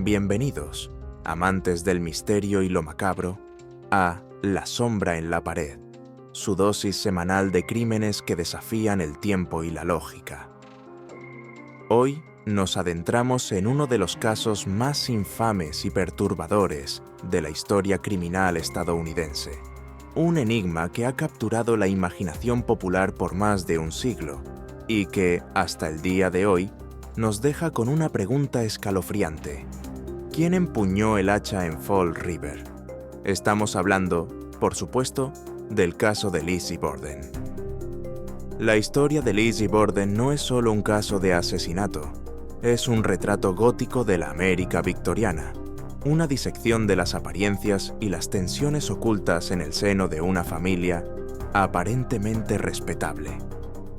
Bienvenidos, amantes del misterio y lo macabro, a La sombra en la pared, su dosis semanal de crímenes que desafían el tiempo y la lógica. Hoy nos adentramos en uno de los casos más infames y perturbadores de la historia criminal estadounidense. Un enigma que ha capturado la imaginación popular por más de un siglo y que, hasta el día de hoy, nos deja con una pregunta escalofriante. ¿Quién empuñó el hacha en Fall River? Estamos hablando, por supuesto, del caso de Lizzie Borden. La historia de Lizzie Borden no es solo un caso de asesinato, es un retrato gótico de la América victoriana, una disección de las apariencias y las tensiones ocultas en el seno de una familia aparentemente respetable.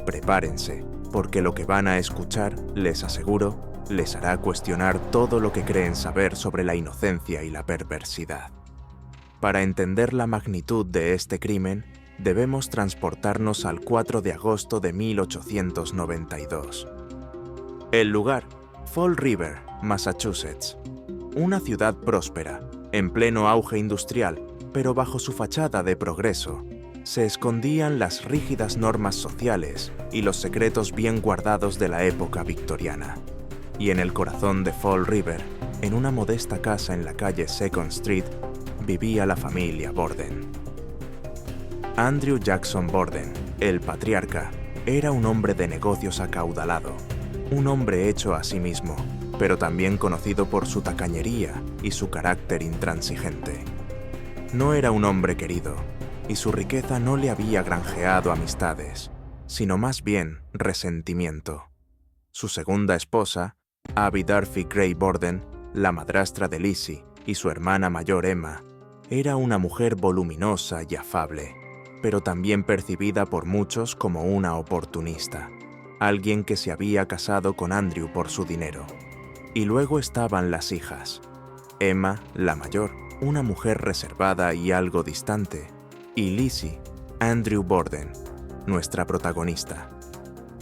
Prepárense, porque lo que van a escuchar, les aseguro, les hará cuestionar todo lo que creen saber sobre la inocencia y la perversidad. Para entender la magnitud de este crimen, debemos transportarnos al 4 de agosto de 1892. El lugar, Fall River, Massachusetts. Una ciudad próspera, en pleno auge industrial, pero bajo su fachada de progreso, se escondían las rígidas normas sociales y los secretos bien guardados de la época victoriana. Y en el corazón de Fall River, en una modesta casa en la calle Second Street, vivía la familia Borden. Andrew Jackson Borden, el patriarca, era un hombre de negocios acaudalado, un hombre hecho a sí mismo, pero también conocido por su tacañería y su carácter intransigente. No era un hombre querido, y su riqueza no le había granjeado amistades, sino más bien resentimiento. Su segunda esposa, Abby Durfee Gray Borden, la madrastra de Lizzie, y su hermana mayor Emma, era una mujer voluminosa y afable, pero también percibida por muchos como una oportunista, alguien que se había casado con Andrew por su dinero. Y luego estaban las hijas. Emma, la mayor, una mujer reservada y algo distante, y Lizzie, Andrew Borden, nuestra protagonista.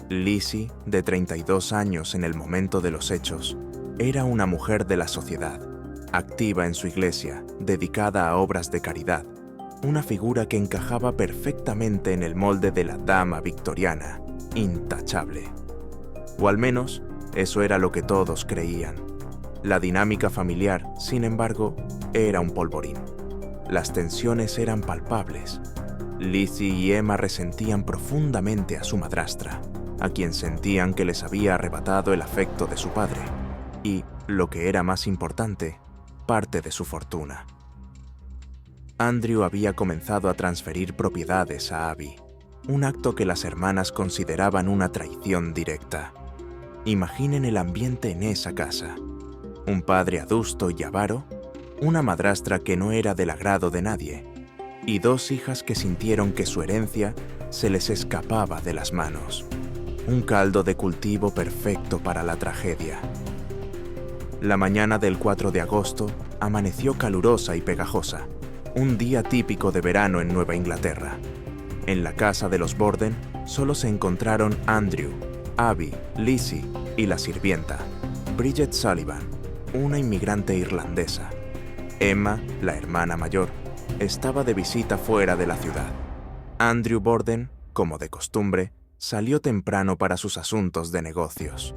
Lizzie, de 32 años en el momento de los hechos, era una mujer de la sociedad, activa en su iglesia, dedicada a obras de caridad, una figura que encajaba perfectamente en el molde de la dama victoriana, intachable. O al menos, eso era lo que todos creían. La dinámica familiar, sin embargo, era un polvorín. Las tensiones eran palpables. Lizzie y Emma resentían profundamente a su madrastra, a quien sentían que les había arrebatado el afecto de su padre y, lo que era más importante, parte de su fortuna. Andrew había comenzado a transferir propiedades a Abby, un acto que las hermanas consideraban una traición directa. Imaginen el ambiente en esa casa. Un padre adusto y avaro, una madrastra que no era del agrado de nadie, y dos hijas que sintieron que su herencia se les escapaba de las manos. Un caldo de cultivo perfecto para la tragedia. La mañana del 4 de agosto amaneció calurosa y pegajosa, un día típico de verano en Nueva Inglaterra. En la casa de los Borden solo se encontraron Andrew, Abby, Lizzie y la sirvienta, Bridget Sullivan, una inmigrante irlandesa. Emma, la hermana mayor, estaba de visita fuera de la ciudad. Andrew Borden, como de costumbre, salió temprano para sus asuntos de negocios.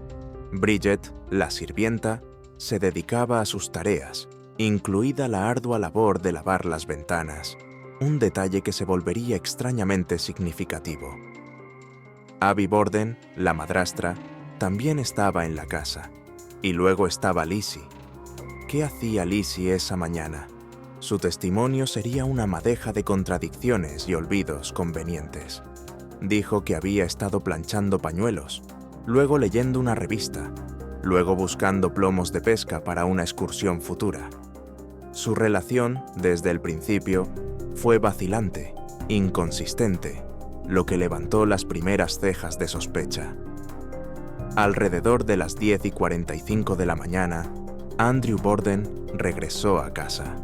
Bridget, la sirvienta, se dedicaba a sus tareas, incluida la ardua labor de lavar las ventanas, un detalle que se volvería extrañamente significativo. Abby Borden, la madrastra, también estaba en la casa, y luego estaba Lizzie. ¿Qué hacía Lizzie esa mañana? Su testimonio sería una madeja de contradicciones y olvidos convenientes. Dijo que había estado planchando pañuelos, luego leyendo una revista, luego buscando plomos de pesca para una excursión futura. Su relación, desde el principio, fue vacilante, inconsistente, lo que levantó las primeras cejas de sospecha. Alrededor de las 10:45 de la mañana, Andrew Borden regresó a casa.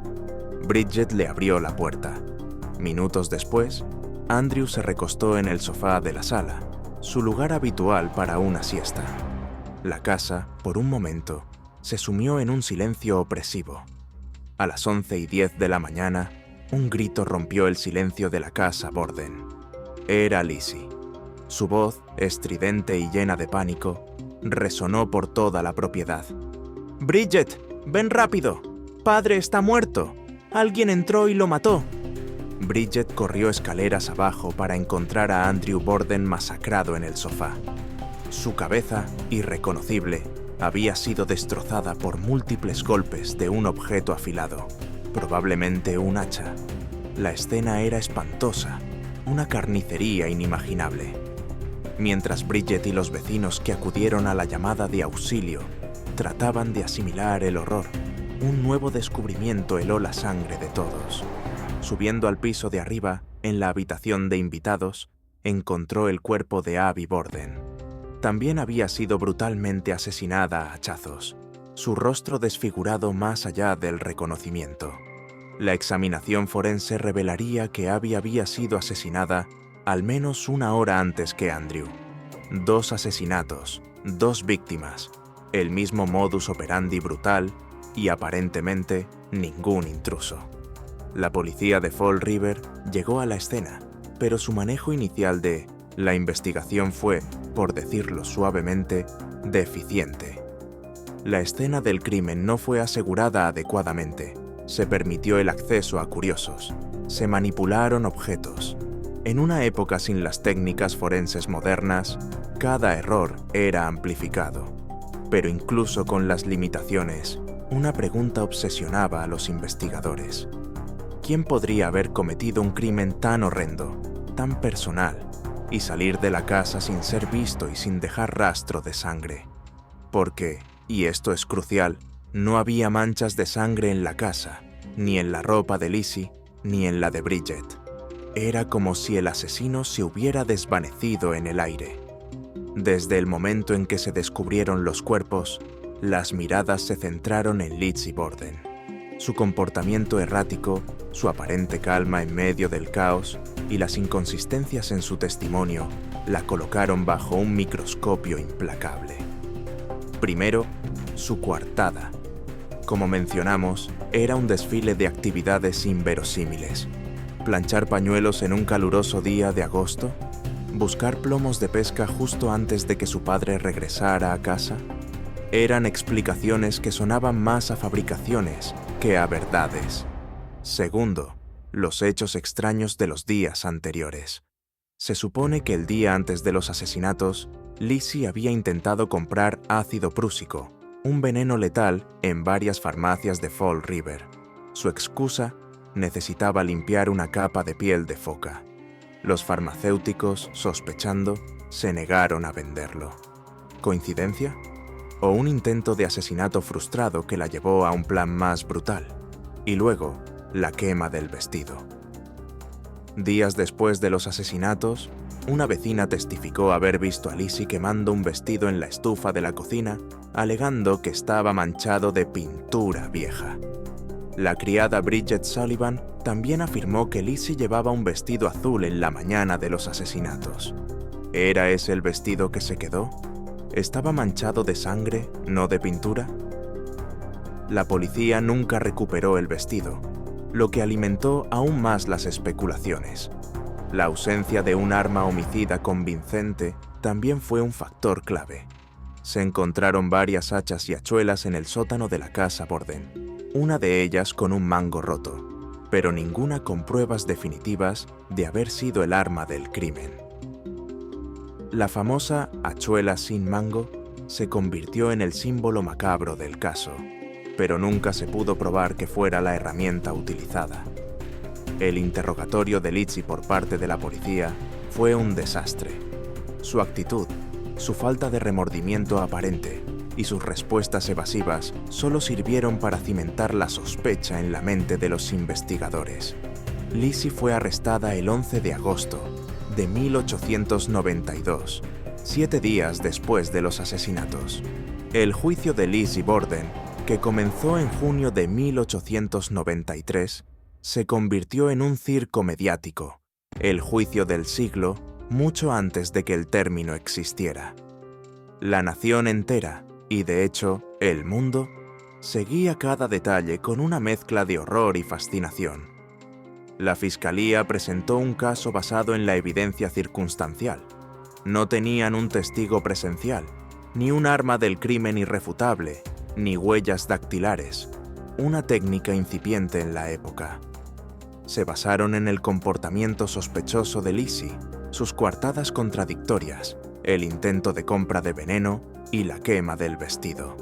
Bridget le abrió la puerta. Minutos después, Andrew se recostó en el sofá de la sala, su lugar habitual para una siesta. La casa, por un momento, se sumió en un silencio opresivo. A las 11:10 de la mañana, un grito rompió el silencio de la casa Borden. Era Lizzie. Su voz, estridente y llena de pánico, resonó por toda la propiedad. «Bridget, ven rápido. Padre está muerto. Alguien entró y lo mató». Bridget corrió escaleras abajo para encontrar a Andrew Borden masacrado en el sofá. Su cabeza, irreconocible, había sido destrozada por múltiples golpes de un objeto afilado, probablemente un hacha. La escena era espantosa, una carnicería inimaginable. Mientras Bridget y los vecinos que acudieron a la llamada de auxilio trataban de asimilar el horror, un nuevo descubrimiento heló la sangre de todos. Subiendo al piso de arriba, en la habitación de invitados, encontró el cuerpo de Abby Borden. También había sido brutalmente asesinada a hachazos, su rostro desfigurado más allá del reconocimiento. La examinación forense revelaría que Abby había sido asesinada al menos una hora antes que Andrew. 2 asesinatos, 2 víctimas, el mismo modus operandi brutal y aparentemente ningún intruso. La policía de Fall River llegó a la escena, pero su manejo inicial de la investigación fue, por decirlo suavemente, deficiente. La escena del crimen no fue asegurada adecuadamente, se permitió el acceso a curiosos, se manipularon objetos. En una época sin las técnicas forenses modernas, cada error era amplificado. Pero incluso con las limitaciones, una pregunta obsesionaba a los investigadores. ¿Quién podría haber cometido un crimen tan horrendo, tan personal, y salir de la casa sin ser visto y sin dejar rastro de sangre? Porque, y esto es crucial, no había manchas de sangre en la casa, ni en la ropa de Lizzie, ni en la de Bridget. Era como si el asesino se hubiera desvanecido en el aire. Desde el momento en que se descubrieron los cuerpos, las miradas se centraron en Lizzie Borden. Su comportamiento errático, su aparente calma en medio del caos y las inconsistencias en su testimonio la colocaron bajo un microscopio implacable. Primero, su coartada. Como mencionamos, era un desfile de actividades inverosímiles. Planchar pañuelos en un caluroso día de agosto, buscar plomos de pesca justo antes de que su padre regresara a casa. Eran explicaciones que sonaban más a fabricaciones que a verdades. Segundo, los hechos extraños de los días anteriores. Se supone que el día antes de los asesinatos, Lizzie había intentado comprar ácido prúsico, un veneno letal, en varias farmacias de Fall River. Su excusa: necesitaba limpiar una capa de piel de foca. Los farmacéuticos, sospechando, se negaron a venderlo. ¿Coincidencia? ¿O un intento de asesinato frustrado que la llevó a un plan más brutal? Y luego, la quema del vestido. Días después de los asesinatos, una vecina testificó haber visto a Lizzie quemando un vestido en la estufa de la cocina, alegando que estaba manchado de pintura vieja. La criada Bridget Sullivan también afirmó que Lizzie llevaba un vestido azul en la mañana de los asesinatos. ¿Era ese el vestido que se quedó? ¿Estaba manchado de sangre, no de pintura? La policía nunca recuperó el vestido, lo que alimentó aún más las especulaciones. La ausencia de un arma homicida convincente también fue un factor clave. Se encontraron varias hachas y hachuelas en el sótano de la casa Borden, una de ellas con un mango roto, pero ninguna con pruebas definitivas de haber sido el arma del crimen. La famosa hachuela sin mango se convirtió en el símbolo macabro del caso, pero nunca se pudo probar que fuera la herramienta utilizada. El interrogatorio de Lizzie por parte de la policía fue un desastre. Su actitud, su falta de remordimiento aparente y sus respuestas evasivas solo sirvieron para cimentar la sospecha en la mente de los investigadores. Lizzie fue arrestada el 11 de agosto de 1892, 7 días después de los asesinatos. El juicio de Lizzie Borden, que comenzó en junio de 1893, se convirtió en un circo mediático, el juicio del siglo, mucho antes de que el término existiera. La nación entera, y de hecho, el mundo, seguía cada detalle con una mezcla de horror y fascinación. La fiscalía presentó un caso basado en la evidencia circunstancial. No tenían un testigo presencial, ni un arma del crimen irrefutable, ni huellas dactilares, una técnica incipiente en la época. Se basaron en el comportamiento sospechoso de Lizzie, sus coartadas contradictorias, el intento de compra de veneno y la quema del vestido.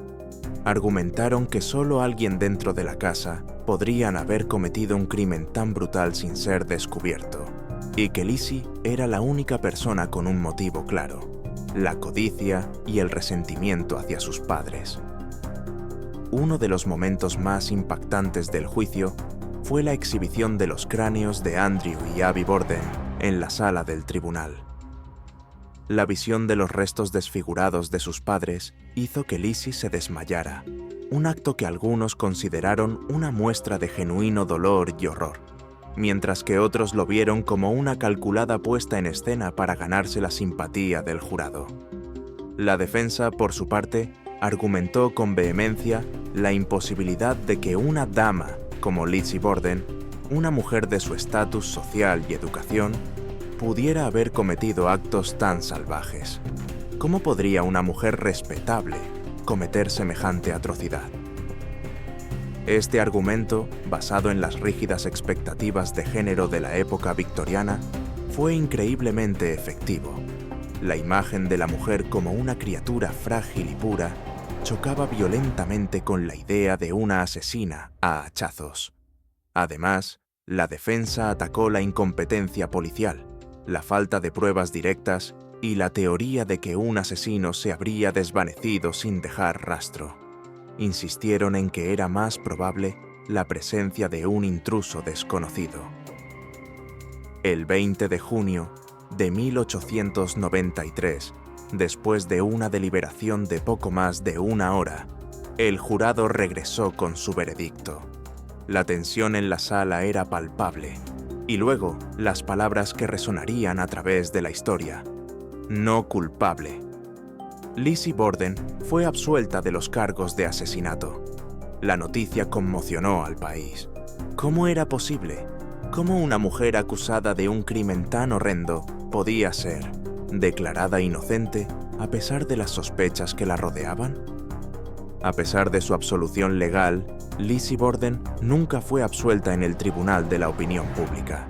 Argumentaron que solo alguien dentro de la casa podrían haber cometido un crimen tan brutal sin ser descubierto, y que Lizzie era la única persona con un motivo claro: la codicia y el resentimiento hacia sus padres. Uno de los momentos más impactantes del juicio fue la exhibición de los cráneos de Andrew y Abby Borden en la sala del tribunal. La visión de los restos desfigurados de sus padres hizo que Lizzie se desmayara, un acto que algunos consideraron una muestra de genuino dolor y horror, mientras que otros lo vieron como una calculada puesta en escena para ganarse la simpatía del jurado. La defensa, por su parte, argumentó con vehemencia la imposibilidad de que una dama como Lizzie Borden, una mujer de su estatus social y educación, pudiera haber cometido actos tan salvajes. ¿Cómo podría una mujer respetable cometer semejante atrocidad? Este argumento, basado en las rígidas expectativas de género de la época victoriana, fue increíblemente efectivo. La imagen de la mujer como una criatura frágil y pura chocaba violentamente con la idea de una asesina a hachazos. Además, la defensa atacó la incompetencia policial, la falta de pruebas directas y la teoría de que un asesino se habría desvanecido sin dejar rastro. Insistieron en que era más probable la presencia de un intruso desconocido. El 20 de junio de 1893, después de una deliberación de poco más de una hora, el jurado regresó con su veredicto. La tensión en la sala era palpable, y luego las palabras que resonarían a través de la historia: no culpable. Lizzie Borden fue absuelta de los cargos de asesinato. La noticia conmocionó al país. ¿Cómo era posible? ¿Cómo una mujer acusada de un crimen tan horrendo podía ser declarada inocente a pesar de las sospechas que la rodeaban? A pesar de su absolución legal, Lizzie Borden nunca fue absuelta en el tribunal de la opinión pública.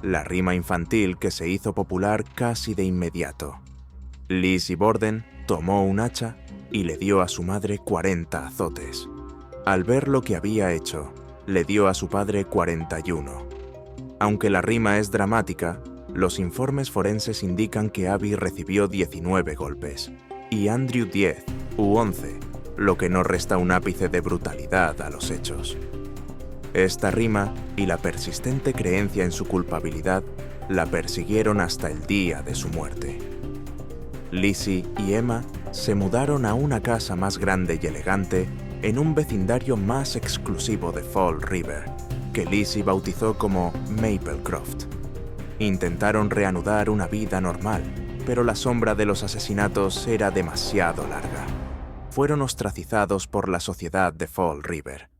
La rima infantil que se hizo popular casi de inmediato. Lizzie Borden tomó un hacha y le dio a su madre 40 azotes. Al ver lo que había hecho, le dio a su padre 41. Aunque la rima es dramática, los informes forenses indican que Abby recibió 19 golpes y Andrew 10 u 11, lo que no resta un ápice de brutalidad a los hechos. Esta rima y la persistente creencia en su culpabilidad la persiguieron hasta el día de su muerte. Lizzie y Emma se mudaron a una casa más grande y elegante en un vecindario más exclusivo de Fall River, que Lizzie bautizó como Maplecroft. Intentaron reanudar una vida normal, pero la sombra de los asesinatos era demasiado larga. Fueron ostracizados por la sociedad de Fall River.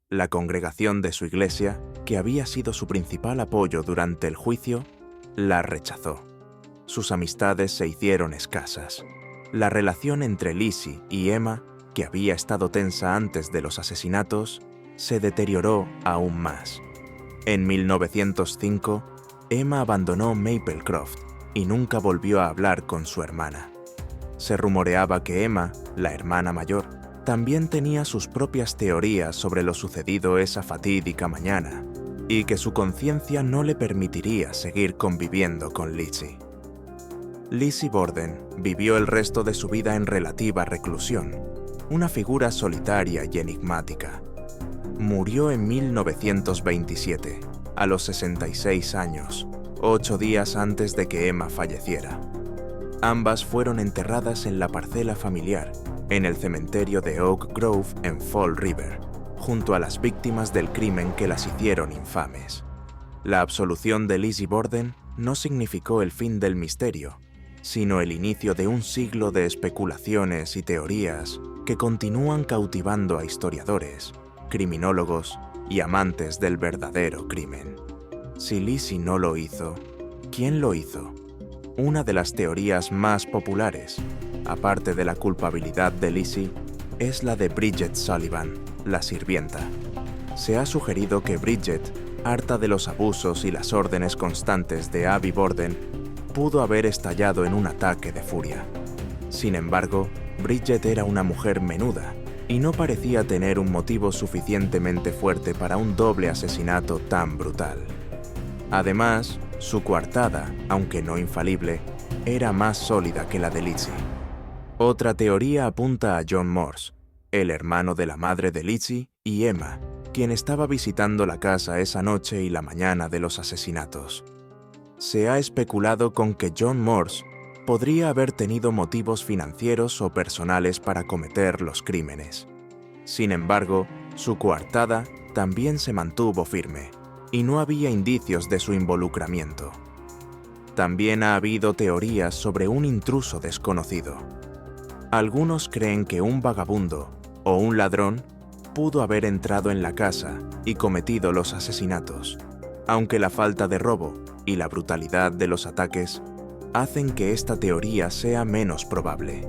La congregación de su iglesia, que había sido su principal apoyo durante el juicio, la rechazó. Sus amistades se hicieron escasas. La relación entre Lizzie y Emma, que había estado tensa antes de los asesinatos, se deterioró aún más. En 1905, Emma abandonó Maplecroft y nunca volvió a hablar con su hermana. Se rumoreaba que Emma, la hermana mayor, también tenía sus propias teorías sobre lo sucedido esa fatídica mañana y que su conciencia no le permitiría seguir conviviendo con Lizzie. Lizzie Borden vivió el resto de su vida en relativa reclusión, una figura solitaria y enigmática. Murió en 1927, a los 66 años, 8 días antes de que Emma falleciera. Ambas fueron enterradas en la parcela familiar, en el cementerio de Oak Grove en Fall River, junto a las víctimas del crimen que las hicieron infames. La absolución de Lizzie Borden no significó el fin del misterio, sino el inicio de un siglo de especulaciones y teorías que continúan cautivando a historiadores, criminólogos y amantes del verdadero crimen. Si Lizzie no lo hizo, ¿quién lo hizo? Una de las teorías más populares, aparte de la culpabilidad de Lizzie, es la de Bridget Sullivan, la sirvienta. Se ha sugerido que Bridget, harta de los abusos y las órdenes constantes de Abby Borden, pudo haber estallado en un ataque de furia. Sin embargo, Bridget era una mujer menuda y no parecía tener un motivo suficientemente fuerte para un doble asesinato tan brutal. Además, su coartada, aunque no infalible, era más sólida que la de Lizzie. Otra teoría apunta a John Morse, el hermano de la madre de Lizzie y Emma, quien estaba visitando la casa esa noche y la mañana de los asesinatos. Se ha especulado con que John Morse podría haber tenido motivos financieros o personales para cometer los crímenes. Sin embargo, su coartada también se mantuvo firme, y no había indicios de su involucramiento. También ha habido teorías sobre un intruso desconocido. Algunos creen que un vagabundo o un ladrón pudo haber entrado en la casa y cometido los asesinatos, aunque la falta de robo y la brutalidad de los ataques hacen que esta teoría sea menos probable.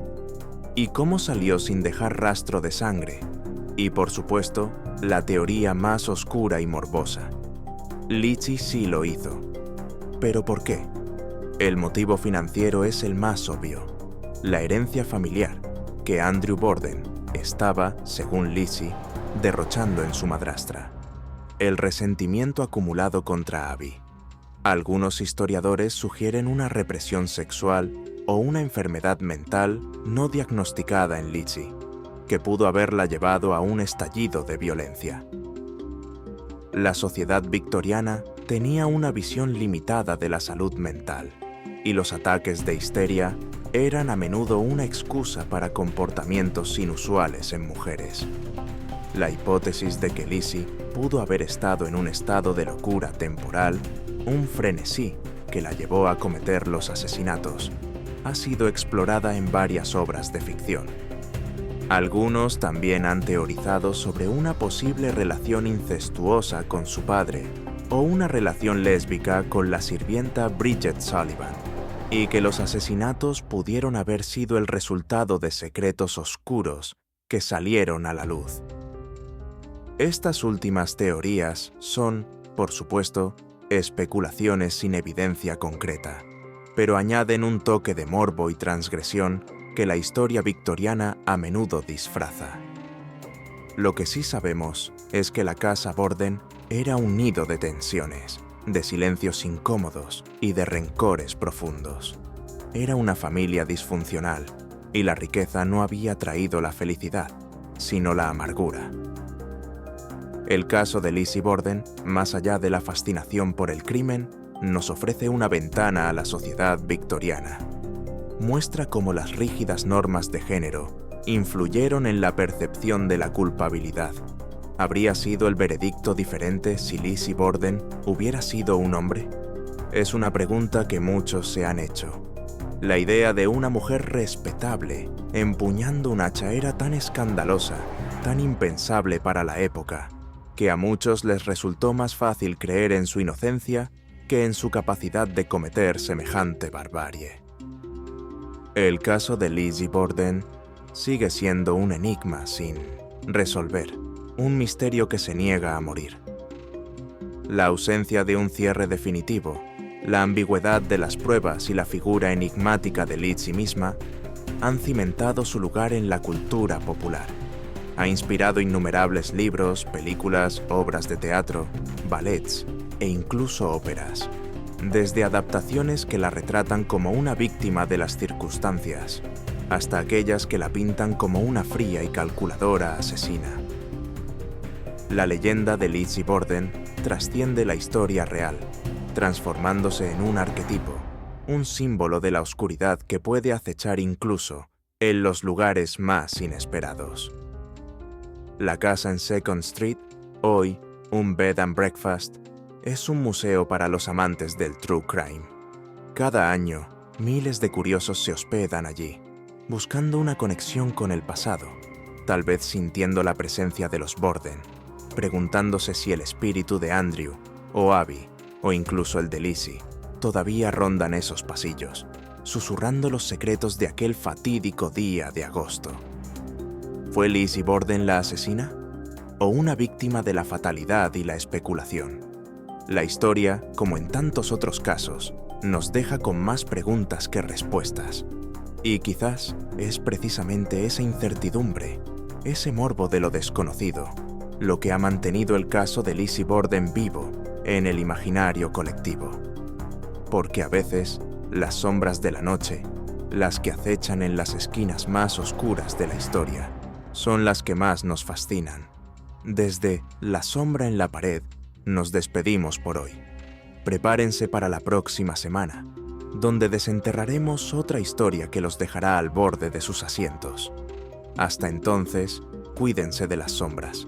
¿Y cómo salió sin dejar rastro de sangre? Y por supuesto, la teoría más oscura y morbosa. Lizzie sí lo hizo. ¿Pero por qué? El motivo financiero es el más obvio: la herencia familiar que Andrew Borden estaba, según Lizzie, derrochando en su madrastra. El resentimiento acumulado contra Abby. Algunos historiadores sugieren una represión sexual o una enfermedad mental no diagnosticada en Lizzie, que pudo haberla llevado a un estallido de violencia. La sociedad victoriana tenía una visión limitada de la salud mental, y los ataques de histeria eran a menudo una excusa para comportamientos inusuales en mujeres. La hipótesis de que Lizzie pudo haber estado en un estado de locura temporal, un frenesí que la llevó a cometer los asesinatos, ha sido explorada en varias obras de ficción. Algunos también han teorizado sobre una posible relación incestuosa con su padre o una relación lésbica con la sirvienta Bridget Sullivan, y que los asesinatos pudieron haber sido el resultado de secretos oscuros que salieron a la luz. Estas últimas teorías son, por supuesto, especulaciones sin evidencia concreta, pero añaden un toque de morbo y transgresión que la historia victoriana a menudo disfraza. Lo que sí sabemos es que la casa Borden era un nido de tensiones, de silencios incómodos y de rencores profundos. Era una familia disfuncional, y la riqueza no había traído la felicidad, sino la amargura. El caso de Lizzie Borden, más allá de la fascinación por el crimen, nos ofrece una ventana a la sociedad victoriana. Muestra cómo las rígidas normas de género influyeron en la percepción de la culpabilidad. ¿Habría sido el veredicto diferente si Lizzie Borden hubiera sido un hombre? Es una pregunta que muchos se han hecho. La idea de una mujer respetable empuñando un hacha era tan escandalosa, tan impensable para la época, que a muchos les resultó más fácil creer en su inocencia que en su capacidad de cometer semejante barbarie. El caso de Lizzie Borden sigue siendo un enigma sin resolver, un misterio que se niega a morir. La ausencia de un cierre definitivo, la ambigüedad de las pruebas y la figura enigmática de Lizzie misma han cimentado su lugar en la cultura popular. Ha inspirado innumerables libros, películas, obras de teatro, ballets e incluso óperas, desde adaptaciones que la retratan como una víctima de las circunstancias, hasta aquellas que la pintan como una fría y calculadora asesina. La leyenda de Lizzie Borden trasciende la historia real, transformándose en un arquetipo, un símbolo de la oscuridad que puede acechar incluso en los lugares más inesperados. La casa en Second Street, hoy un bed and breakfast, es un museo para los amantes del true crime. Cada año, Miles de curiosos se hospedan allí, buscando una conexión con el pasado, tal vez sintiendo la presencia de los Borden, preguntándose si el espíritu de Andrew, o Abby, o incluso el de Lizzie, todavía rondan esos pasillos, susurrando los secretos de aquel fatídico día de agosto. ¿Fue Lizzie Borden la asesina? ¿O una víctima de la fatalidad y la especulación? La historia, como en tantos otros casos, nos deja con más preguntas que respuestas. Y quizás es precisamente esa incertidumbre, ese morbo de lo desconocido, lo que ha mantenido el caso de Lizzie Borden vivo en el imaginario colectivo. Porque a veces, las sombras de la noche, las que acechan en las esquinas más oscuras de la historia, son las que más nos fascinan. Desde La sombra en la pared, nos despedimos por hoy. Prepárense para la próxima semana, donde desenterraremos otra historia que los dejará al borde de sus asientos. Hasta entonces, cuídense de las sombras.